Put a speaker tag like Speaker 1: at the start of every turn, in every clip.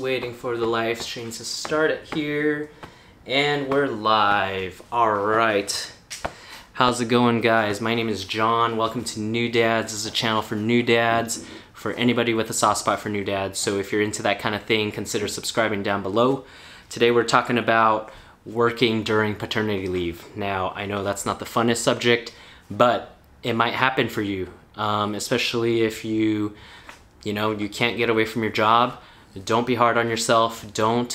Speaker 1: waiting for the live stream to start it here, and we're live. All right, how's it going, guys? My name is John. Welcome to New Dads. This is a channel for new dads, for anybody with a soft spot for new dads. So if you're into that kind of thing, consider subscribing down below. Today we're talking about working during paternity leave. Now, I know that's not the funnest subject, but it might happen for you, especially if you can't get away from your job. Don't be hard on yourself. Don't,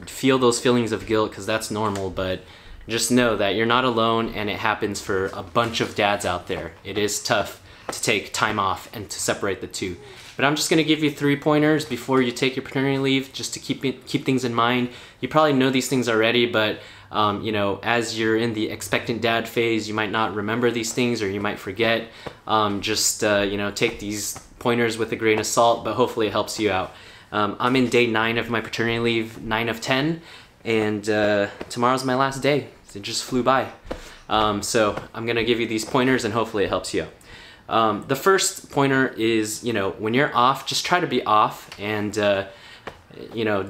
Speaker 1: feel those feelings of guilt, because that's normal, but just know that you're not alone, and it happens for a bunch of dads out there. It is tough to take time off and to separate the two. But I'm just gonna give you 3 pointers before you take your paternity leave, just to keep things in mind. You probably know these things already, but as you're in the expectant dad phase, you might not remember these things, or you might forget. Take these pointers with a grain of salt, but hopefully it helps you out. I'm in day 9 of my paternity leave, 9 of 10, and tomorrow's my last day. It just flew by. So I'm gonna give you these pointers, and hopefully it helps you out. The first pointer is, when you're off, just try to be off, and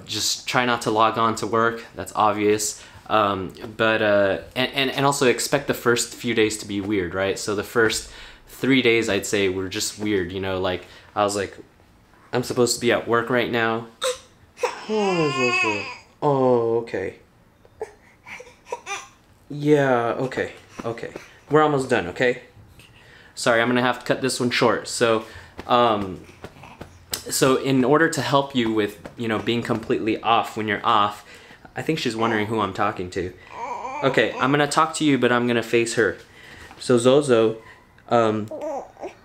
Speaker 1: just try not to log on to work. That's obvious. And also expect the first few days to be weird, right? So the first 3 days, I'd say, were just weird. Like, I was like, I'm supposed to be at work right now. Oh, okay. Yeah, okay. We're almost done, okay? Sorry, I'm gonna have to cut this one short. So in order to help you with, being completely off when you're off, I think she's wondering who I'm talking to. Okay, I'm gonna talk to you, but I'm gonna face her. So Zozo,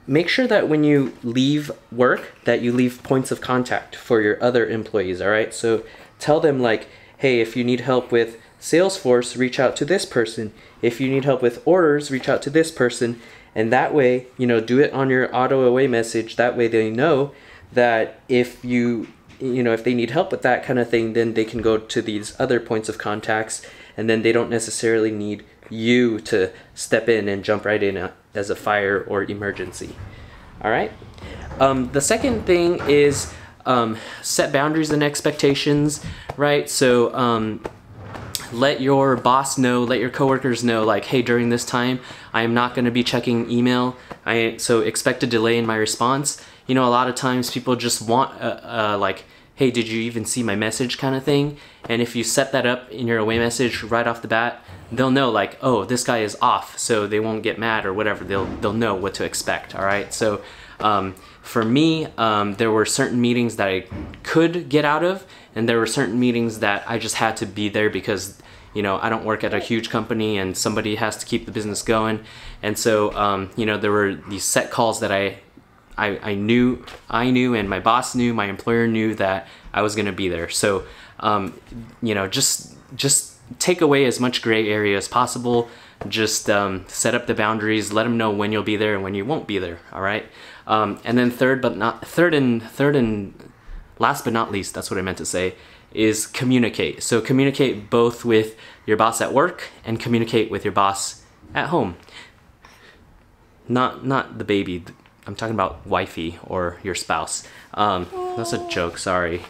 Speaker 1: make sure that when you leave work, that you leave points of contact for your other employees, all right? So tell them, like, hey, if you need help with Salesforce, reach out to this person. If you need help with orders, reach out to this person. And that way, do it on your auto away message. That way they know that if if they need help with that kind of thing, then they can go to these other points of contacts, and then they don't necessarily need you to step in and jump right in as a fire or emergency. All right. The second thing is set boundaries and expectations, right? So let your boss know, let your coworkers know, like, hey, during this time, I am not going to be checking email. So expect a delay in my response. A lot of times people just want like, hey, did you even see my message kind of thing? And if you set that up in your away message right off the bat, they'll know, like, oh, this guy is off, so they won't get mad or whatever. They'll know what to expect, all right? So for me, there were certain meetings that I could get out of, and there were certain meetings that I just had to be there because, I don't work at a huge company, and somebody has to keep the business going. And so, there were these set calls that I knew, and my boss knew, my employer knew that I was gonna be there. So, just take away as much gray area as possible. Just set up the boundaries, let them know when you'll be there and when you won't be there, all right? And then third and last but not least, that's what I meant to say, is communicate. So communicate both with your boss at work and communicate with your boss at home. Not the baby. I'm talking about wifey or your spouse. That's a joke, sorry.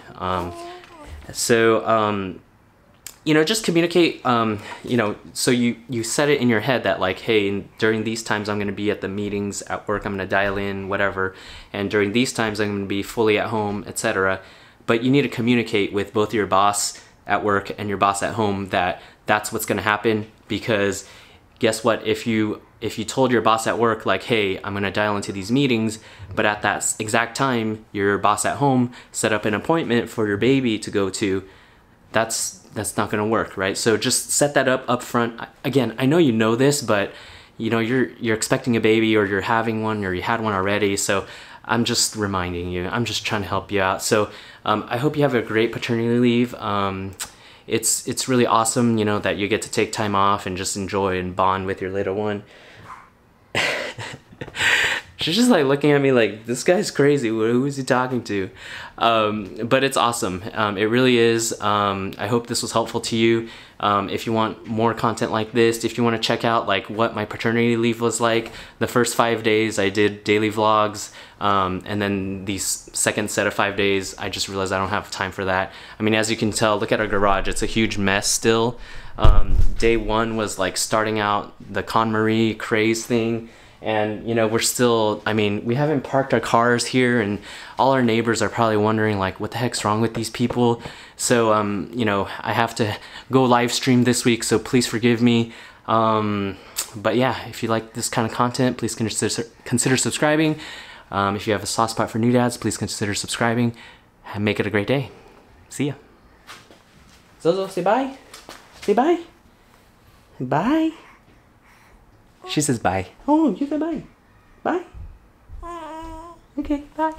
Speaker 1: Just communicate, so you set it in your head that, like, hey, during these times I'm gonna be at the meetings at work, I'm gonna dial in, whatever, and during these times I'm gonna be fully at home, etc. But you need to communicate with both your boss at work and your boss at home that that's what's gonna happen, because guess what, if you told your boss at work, like, hey, I'm gonna dial into these meetings, but at that exact time your boss at home set up an appointment for your baby to go to, that's not gonna work, right? So just set that up front. Again, I know you know this, but you're expecting a baby, or you're having one, or you had one already, so I'm just reminding you. I'm just trying to help you out. So I hope you have a great paternity leave. It's really awesome, that you get to take time off and just enjoy and bond with your little one. She's just like looking at me like, this guy's crazy. Who is he talking to? But it's awesome. It really is. I hope this was helpful to you. If you want more content like this, if you want to check out like what my paternity leave was like, the first 5 days I did daily vlogs, and then the second set of 5 days, I just realized I don't have time for that. I mean, as you can tell, look at our garage. It's a huge mess still. Day 1 was like starting out the KonMari craze thing. And, you know, we're still, I mean, we haven't parked our cars here, and all our neighbors are probably wondering, like, what the heck's wrong with these people? So, you know, I have to go live stream this week, so please forgive me. But yeah, if you like this kind of content, please consider subscribing. If you have a soft spot for new dads, please consider subscribing. And make it a great day. See ya. Zozo, say bye. Say bye. Bye. She says bye. Oh, you say bye. Bye. Okay, bye.